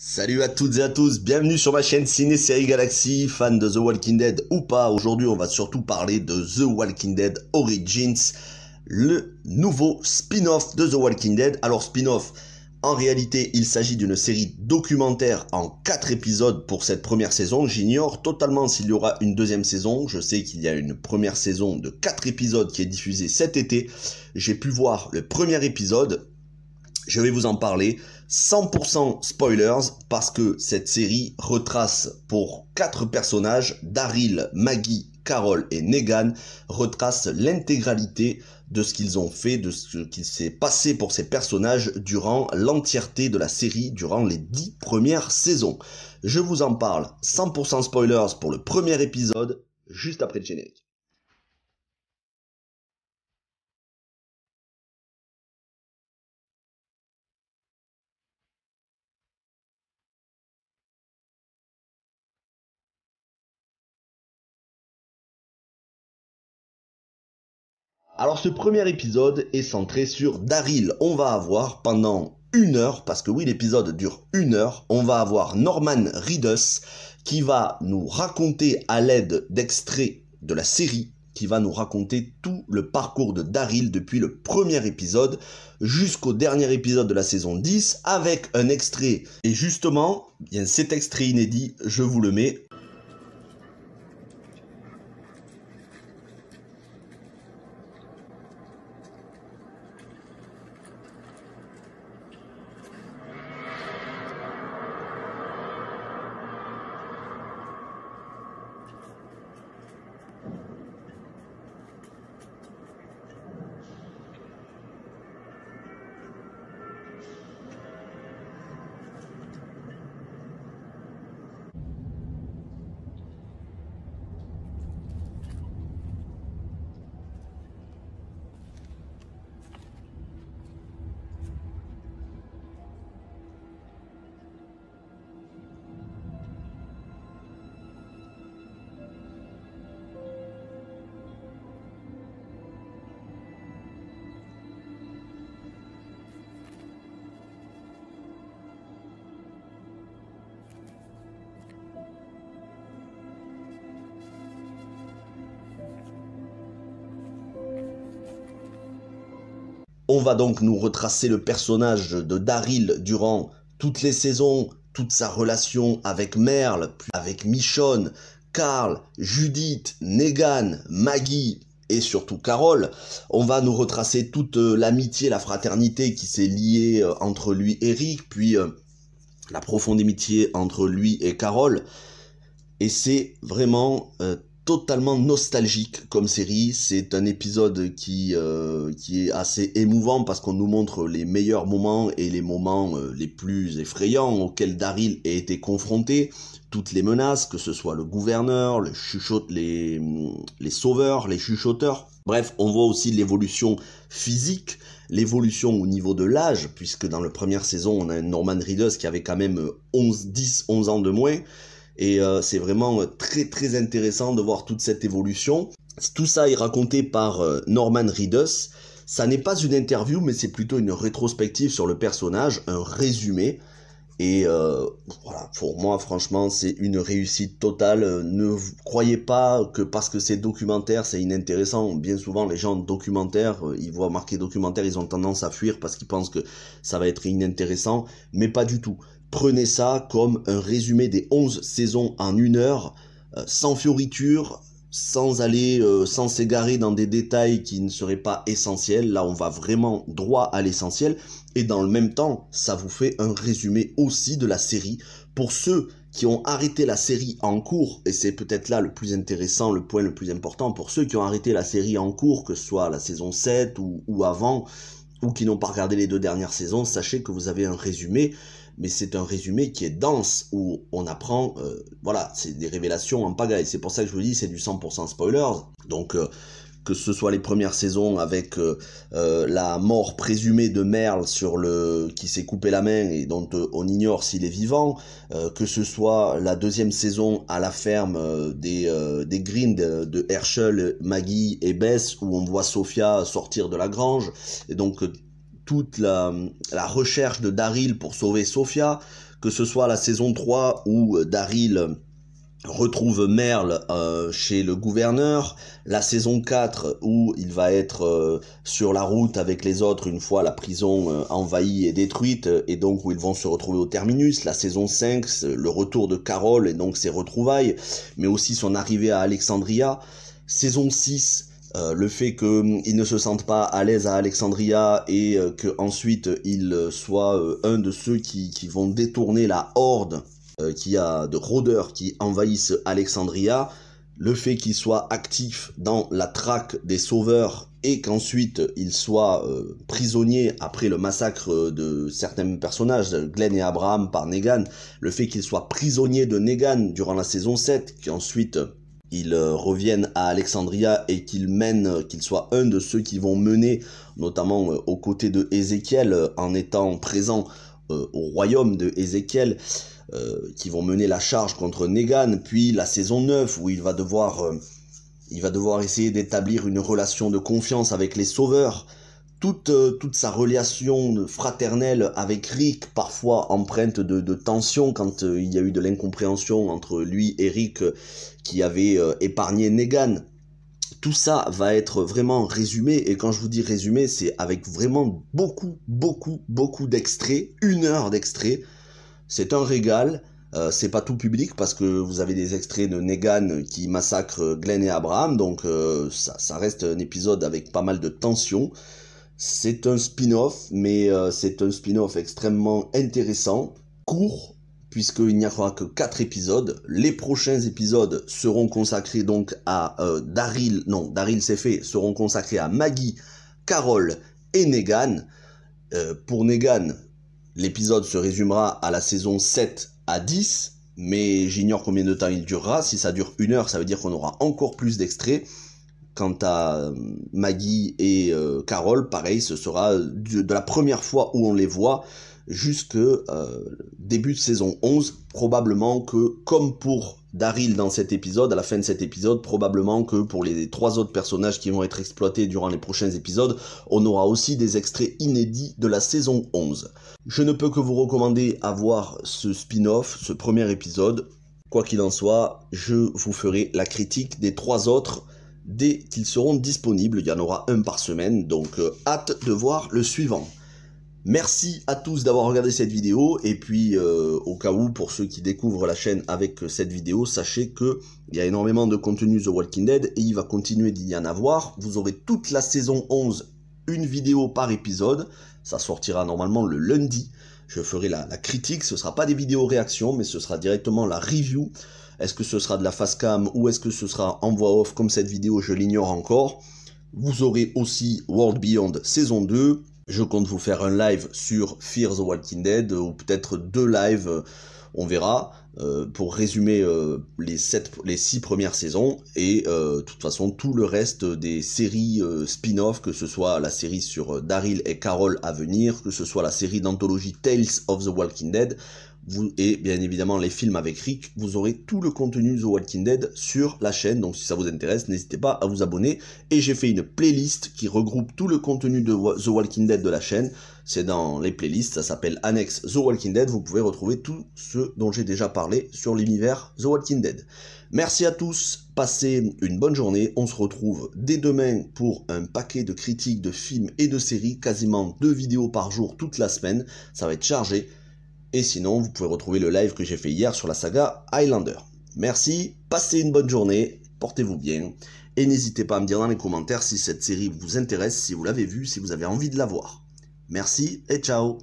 Salut à toutes et à tous, bienvenue sur ma chaîne Ciné Série Galaxy, fan de The Walking Dead ou pas. Aujourd'hui on va surtout parler de The Walking Dead Origins, le nouveau spin-off de The Walking Dead. Alors spin-off, en réalité il s'agit d'une série documentaire en 4 épisodes pour cette première saison. J'ignore totalement s'il y aura une deuxième saison, je sais qu'il y a une première saison de 4 épisodes qui est diffusée cet été. J'ai pu voir le premier épisode. Je vais vous en parler, 100% spoilers, parce que cette série retrace pour 4 personnages, Daryl, Maggie, Carol et Negan, retrace l'intégralité de ce qu'ils ont fait, de ce qui s'est passé pour ces personnages durant l'entièreté de la série, durant les 10 premières saisons. Je vous en parle, 100% spoilers pour le premier épisode, juste après le générique. Alors ce premier épisode est centré sur Daryl. On va avoir pendant 1 heure, parce que oui l'épisode dure 1 heure, on va avoir Norman Reedus qui va nous raconter à l'aide d'extraits de la série, qui va nous raconter tout le parcours de Daryl depuis le premier épisode jusqu'au dernier épisode de la saison 10 avec un extrait. Et justement, bien cet extrait inédit, je vous le mets. On va donc nous retracer le personnage de Daryl durant toutes les saisons, toute sa relation avec Merle, puis avec Michonne, Carl, Judith, Negan, Maggie et surtout Carol. On va nous retracer toute l'amitié, la fraternité qui s'est liée entre lui et Rick, puis la profonde amitié entre lui et Carol. Et c'est vraiment totalement nostalgique comme série. C'est un épisode qui est assez émouvant parce qu'on nous montre les meilleurs moments et les moments les plus effrayants auxquels Daryl a été confronté. Toutes les menaces, que ce soit le gouverneur, les sauveurs, les chuchoteurs. Bref, on voit aussi l'évolution physique, l'évolution au niveau de l'âge, puisque dans la première saison, on a un Norman Reedus qui avait quand même 11 ans de moins. Et c'est vraiment très intéressant de voir toute cette évolution. Tout ça est raconté par Norman Reedus. Ça n'est pas une interview, mais c'est plutôt une rétrospective sur le personnage, un résumé. Et voilà, pour moi, franchement, c'est une réussite totale. Ne croyez pas que parce que c'est documentaire, c'est inintéressant. Bien souvent, les gens documentaires, ils voient marqué documentaire, ils ont tendance à fuir parce qu'ils pensent que ça va être inintéressant. Mais pas du tout. Prenez ça comme un résumé des 11 saisons en 1 heure, sans fioritures, sans s'égarer dans des détails qui ne seraient pas essentiels. Là, on va vraiment droit à l'essentiel. Et dans le même temps, ça vous fait un résumé aussi de la série. Pour ceux qui ont arrêté la série en cours, et c'est peut-être là le plus intéressant, le point le plus important, pour ceux qui ont arrêté la série en cours, que ce soit la saison 7 ou avant, ou qui n'ont pas regardé les 2 dernières saisons, sachez que vous avez un résumé. Mais c'est un résumé qui est dense, où on apprend, voilà, c'est des révélations en pagaille. C'est pour ça que je vous dis, c'est du 100% spoilers. Donc, que ce soit les premières saisons avec la mort présumée de Merle qui s'est coupé la main et dont on ignore s'il est vivant, que ce soit la deuxième saison à la ferme des Green de Herschel, Maggie et Bess, où on voit Sophia sortir de la grange, et donc toute la recherche de Daryl pour sauver Sophia, que ce soit la saison 3 où Daryl retrouve Merle chez le gouverneur, la saison 4 où il va être sur la route avec les autres une fois la prison envahie et détruite, et donc où ils vont se retrouver au terminus, la saison 5, le retour de Carol et donc ses retrouvailles, mais aussi son arrivée à Alexandria, saison 6, le fait qu'ils ne se sentent pas à l'aise à Alexandria et qu'ensuite il soit un de ceux qui vont détourner la horde qui a de rôdeurs qui envahissent Alexandria, le fait qu'il soit actif dans la traque des sauveurs et qu'ensuite il soit prisonnier après le massacre de certains personnages, Glenn et Abraham par Negan, le fait qu'il soit prisonnier de Negan durant la saison 7, qu'ensuite il revienne à Alexandria et qu'il soit un de ceux qui vont mener, notamment aux côtés de Ézéchiel, en étant présent au royaume de Ézéchiel, qui vont mener la charge contre Negan, puis la saison 9 où il va devoir essayer d'établir une relation de confiance avec les sauveurs, toute sa relation fraternelle avec Rick, parfois empreinte de tension quand il y a eu de l'incompréhension entre lui et Rick qui avait épargné Negan. Tout ça va être vraiment résumé, et quand je vous dis résumé, c'est avec vraiment beaucoup d'extraits, 1 heure d'extraits. C'est un régal, c'est pas tout public parce que vous avez des extraits de Negan qui massacre Glenn et Abraham, donc ça reste un épisode avec pas mal de tension. C'est un spin-off, mais c'est un spin-off extrêmement intéressant, court, puisqu'il n'y aura que 4 épisodes. Les prochains épisodes seront consacrés donc à Daryl c'est fait, seront consacrés à Maggie, Carol et Negan. Pour Negan, l'épisode se résumera à la saison 7 à 10, mais j'ignore combien de temps il durera. Si ça dure 1 heure, ça veut dire qu'on aura encore plus d'extraits. Quant à Maggie et Carol, pareil, ce sera de la première fois où on les voit jusque début de saison 11, probablement que, comme pour Daryl dans cet épisode, à la fin de cet épisode, probablement que pour les 3 autres personnages qui vont être exploités durant les prochains épisodes, on aura aussi des extraits inédits de la saison 11. Je ne peux que vous recommander à voir ce spin-off, ce premier épisode. Quoi qu'il en soit, je vous ferai la critique des 3 autres dès qu'ils seront disponibles. Il y en aura un par semaine, donc hâte de voir le suivant. Merci à tous d'avoir regardé cette vidéo, et puis au cas où, pour ceux qui découvrent la chaîne avec cette vidéo, sachez que il y a énormément de contenu The Walking Dead et il va continuer d'y en avoir. Vous aurez toute la saison 11, une vidéo par épisode, ça sortira normalement le lundi. Je ferai la critique, ce sera pas des vidéos réactions, mais ce sera directement la review. Est-ce que ce sera de la face cam ou est-ce que ce sera en voix off comme cette vidéo, je l'ignore encore. Vous aurez aussi World Beyond saison 2. Je compte vous faire un live sur Fear the Walking Dead, ou peut-être 2 lives, on verra, pour résumer les 6 premières saisons, et de toute façon tout le reste des séries spin-off, que ce soit la série sur Daryl et Carol à venir, que ce soit la série d'anthologie Tales of the Walking Dead, et bien évidemment les films avec Rick. Vous aurez tout le contenu The Walking Dead sur la chaîne, donc si ça vous intéresse, n'hésitez pas à vous abonner. Et j'ai fait une playlist qui regroupe tout le contenu de The Walking Dead de la chaîne. C'est dans les playlists, ça s'appelle Annex The Walking Dead. Vous pouvez retrouver tout ce dont j'ai déjà parlé sur l'univers The Walking Dead. Merci à tous, passez une bonne journée. On se retrouve dès demain pour un paquet de critiques de films et de séries, quasiment 2 vidéos par jour toute la semaine. Ça va être chargé. Et sinon, vous pouvez retrouver le live que j'ai fait hier sur la saga Highlander. Merci, passez une bonne journée, portez-vous bien, et n'hésitez pas à me dire dans les commentaires si cette série vous intéresse, si vous l'avez vue, si vous avez envie de la voir. Merci et ciao.